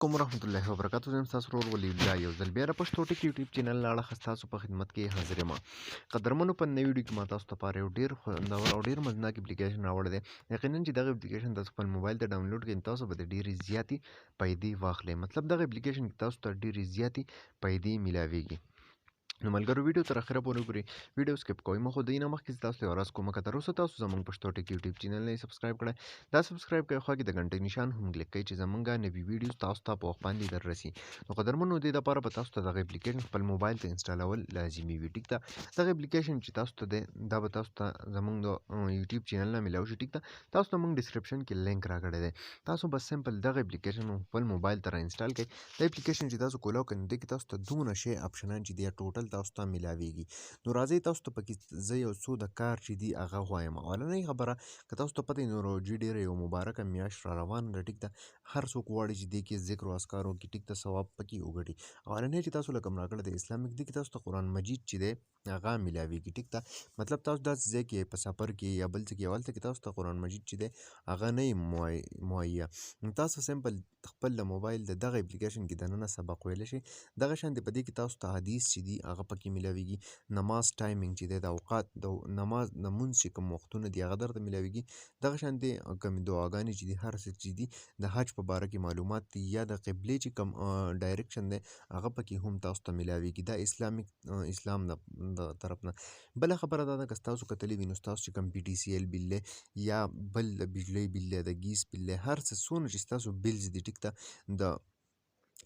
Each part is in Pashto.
علیکم ورحمت الله وبرکاتہ. زم تاسو ورور ولي بیا یو ځل بیا را پښتو ټیک یوټیوب چینل لاړه خستاسو په خدمت کې حاضر یم. قدرمنو په نوې ویډیو کې ما تاسو ته پاره یو ډیر خوندور او ډیر مزناک اپلیکیشن راوړی دی. یقینا چې دغه اپلیکیشن تاسو خپل موبایل ته ډاونلوډ کړئ تاسو به ډیرې زیاتې پیسې واخلئ. مطلب دغه اپلیکیشن کې تاسو ته ډیرې زیاتې پیسې ملاويږي. نو ملګرو ویډیو تر اخره پورې وګورئ. ویډیو سکپ کوئ مخ خو دینه مخکې تاسو ته ورس کوم که تر اوسه تاسو زموږ پښتو ټیک یوټیوب چینل نه سبسکرایب کړئ دا سبسکرایب کړئ خو کې د غنټې نشان هم کلیک کړئ چې زموږ نوي ویډیوز تاسو ته په وخت باندې در رسي. نو قدرمنو دې لپاره به تاسو ته دغه اپلیکیشن خپل موبایل ته انسټالول لازمي وي. ټیک ده دغه اپلیکیشن چې تاسو ته دا به تاسو ته زموږ د یوټیوب چینل نه ملاوي شي. ټیک ده تاسو ته موږ ډسکرپشن کې لینک راکړی دی. تاسو بس سمپل دغه اپلیکیشن خپل موبایل ته انسټال کړئ. دا اپلیکیشن چې تاسو کولاو کړئ دغه تاسو ته دونه شی اپشنان چې دی ټوټل تاسو ته ملاوي. نو راځي تاسو ته پکې زه یو څو د کار چې دی هغه وایم. اولنۍ خبره که تاسو ته پته نو روجي ډیره یو مبارکه میاشت را روانه ده. ټیک ده هر څوک غواړي چې دې کې ذکر او اذکار وکړي. ټیک ده ثواب پکې وګټي. اولنۍ چې تاسو لکه راکړه د اسلامک دی کې تاسو ته قرآن مجید چې دی هغه ملاويږي. ټیک ده مطلب تاسو داسې ځای کې په سفر کې یا بل څه کې اول ته کې تاسو ته قرآن مجید چې دی هغه نه مهیا. تاسو سمپل خپل موبایل د دغه اپلیکیشن کې دننه سبق ویل شي. دغه شان دی په دې کې تاسو ته حدیث چې دی هغه پکې ملاويږي. نماز ټایمینګ چې دی د اوقات د نماز د مونځ چې کوم وختونه دي هغه درته ملاويږي. دغه شان دی کوم دعاګانې چې دي هر څه چې دي د حج په باره کې معلومات دي یا د قبلې چې کوم ډایرکشن دی هغه پکې هم تاسو ته ملاويږي. دا اسلام د طرف نه. بل خبره دا ده که تاسو کتلی وي نو تاسو چې کوم پی ټي سی ایل بل یا بل د بجلی بل د ګیس بل هر څه څونه چې تاسو بلز دي ټیک ده د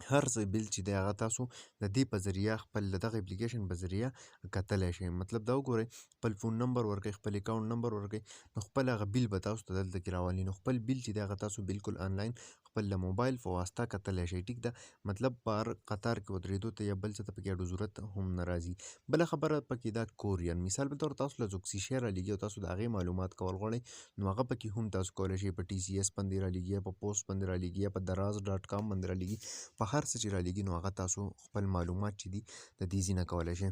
هر څه بل چې دی هغه تاسو د دې په ذریعه خپل دغه اپلیکیشن په ذریعه کتلی شئ. مطلب دا وګورئ خپل فون نمبر ورکړئ خپل اکاونټ نمبر ورکړئ نو خپل هغه بیل به تاسو ته دلته کې راولي. نو خپل بیل چې دی هغه تاسو بالکل آنلاین خپل له موبایل په واسطه کتلی شئ. ټیک ده مطلب بار قطار کې ودرېدو ته یا بل څه ته پکې اډو ضرورت هم نه راځي. بله خبره پکې دا کورین مثال په تور تاسو له څوک شی رالیږي او تاسو د هغې معلومات کول غواړئ نو هغه پکې هم تاسو کولی شئ. په ټي سی ایس باندې رالیږي یا په پوسټ باندې رالیږي یا په دراز ډاټ کام باندې رالیږي. په هر څه چې رالیږي نو هغه تاسو خپل معلومات چې دي د دې ځای نه کولی شئ.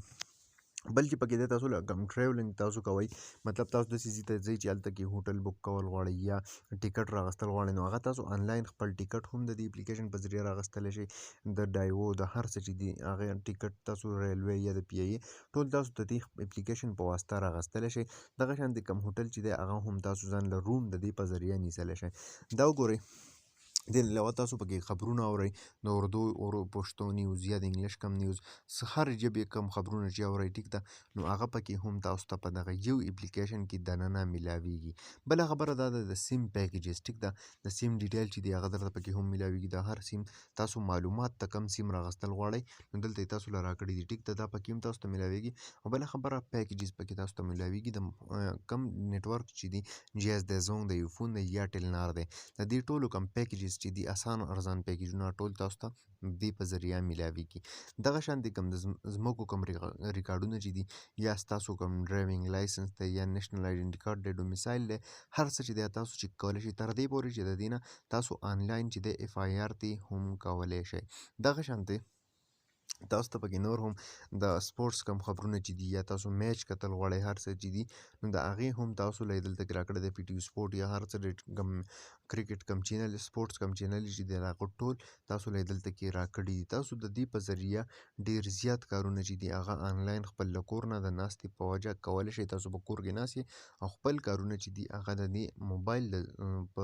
بل چې پکې دی تاسو کوم ټریولینګ تاسو کوئ مطلب تاسو داسې ځای ته ځئ چې هلته کې هوټل بک کول غواړئ یا ټیکټ راغستل غواړئ نو هغه تاسو آنلاین خپل ټیکټ هم د دې اپلیکیشن په ذریعه راغستلی شئ. د ډایو د هر څه چې دي هغه ټیکټ تاسو ریلوې یا د پی ای ټول تاسو د دې اپلیکیشن په واسطه راغستلی شئ. دغه شان د کوم هوټل چې دی هغه هم تاسو ځان له روم د دې په ذریعه نیسلی شئ. دا وګورئ دې علاوه تاسو پکې خبرونه اورئ د اردو پښتو نیوز یا د انګلیش کم نیوز هر ژبې کم خبرونه چې اورئ ټیک ده نو هغه پکې هم تاسو ته په دغه یو اپلیکیشن کې دننه ملاويږي. بله خبره دا ده د سیم پیکیجز ټیک ده د سیم ډیټیل چې دی هغه درته پکې هم ملاويږي. د هر سیم تاسو معلومات ته کم سیم راغستل غواړئ نو دلته تاسو له راکړي دي ټیک ده دا پکې هم تاسو ته ملاويږي. او بله خبره پیکیجز پکې تاسو ته ملاويږي د کم نیټورک چې دی جی اس د زونګ د یوفون د یا ټلنار دی د دې ټولو کم پیکیجز چې دي اسان ارزان پیکیجونه ټول تاسو ته دې په ذریعه ملاويږي. دغه شان د کوم د ځمکو کوم ریکارډونه چې دي یا ستاسو کوم ډرایوینګ لایسنس دی یا نیشنل آیډنټي کارت دی ډومیسایل دی هر څه چې دی تاسو چې کولی شئ تر دې پورې چې د دې نه تاسو آنلاین چې دی اف آی آر تی هم کولی شئ. دغه شانتې تاسو ته پکې نور هم د سپورټس کم خبرونه چې دي یا تاسو میچ کتل غواړئ هر څه چې دي نو د هغې هم تاسو له دلته کې راکړی دی پی ټي سپورټ یا هر څه کم کرکټ کم چینل سپورټس کم چینل چې دی هغه ټول تاسو له دلته کې راکړي دي. تاسو د دې په ذریعه ډېر زیات کارونه چې دي هغه آنلاین خپل له کور نه د ناستې په وجه کولی شئ. تاسو په کور کې ناست او خپل کارونه چې دي هغه د دې موبایل په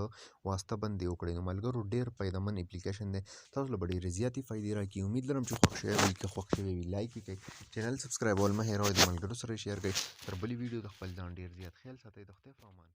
واسطه باندې وکړئ. نو ملګرو ډېر فایدهمند اپلیکیشن دی تاسو له به ډېرې زیاتې فایدې راکړي. امید لرم چې خوښ شوی وي که خوښ شوی وي لایک وکړئ چینل سبسکرایبول مه هېروئ د ملګرو سره شیر کړئ. تر بلې ویډیو د خپل ځان ډېر زیات خیال ساتئ. د خدای په امان.